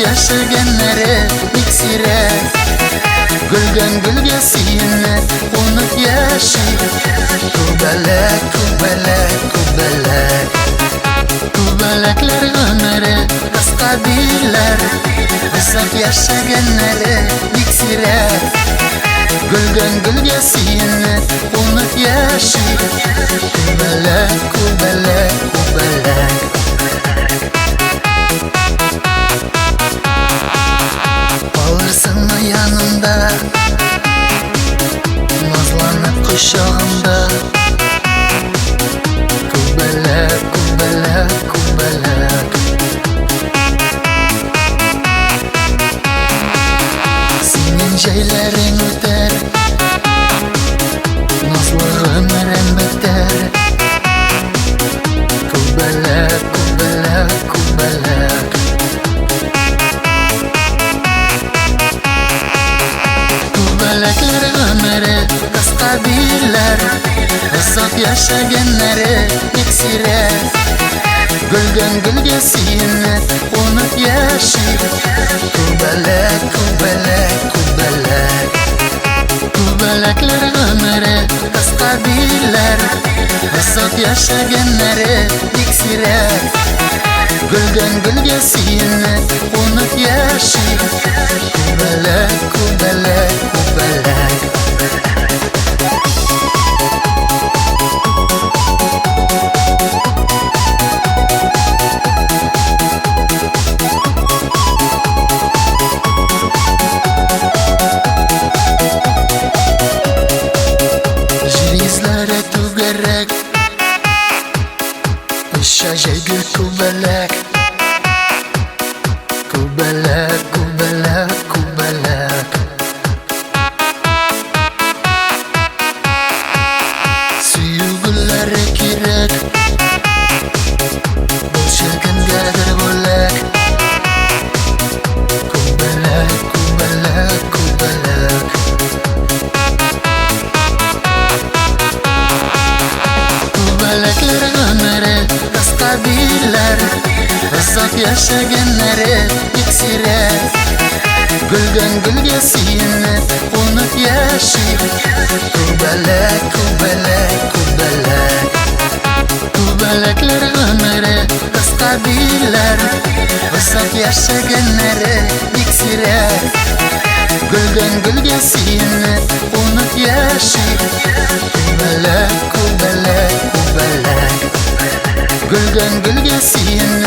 yaşaganlari iksirek Guldan gulga siyinib unut yashaydi Kubalak, kubalak, kubalak Kubalaklar umri qisqa deylar Uzoq yashaganlari iksirek Guldan gulga siyinib unut yashaydi Kubalak, kubalak, kubalak Olursunmu yanımda Nazlanıp kuşağımda Kubalak, kubalak, kubalak Senin şeylerin öter Nazlı ömrüm biter Kubalak, kubalak, kubalak Kubalaklar ömri qisqa deylar Uzoq yashaganlari iksirek Guldan gulga siyinib unut yashaydi Kubalak, kubalak, kubalak Kubalaklar umri qisqa deylar Uzoq yashaganlari iksirek Guldan gulga siyinib unut yashaydi Kubalak, kubalak, kubalak Железлari tugarak Shajaydi kubalak Kubalak, kubalak, kubalak Suyug'ulari kerak Bo'lsa kimgadir bo'lak Kubalak, kubalak, kubalak Kubalaklar umri qisqa deylar Uzoq yashaganlari iksirek Guldan gulga siyinib unut yashaydi Kubalak, kubalak, kubalak Kubalaklar umri qisqa deylar Uzoq yashaganlari iksirek Guldan gulga siyinib unut yashaydi Kubalak, kubalak, kubalak Guldan gulga siyinib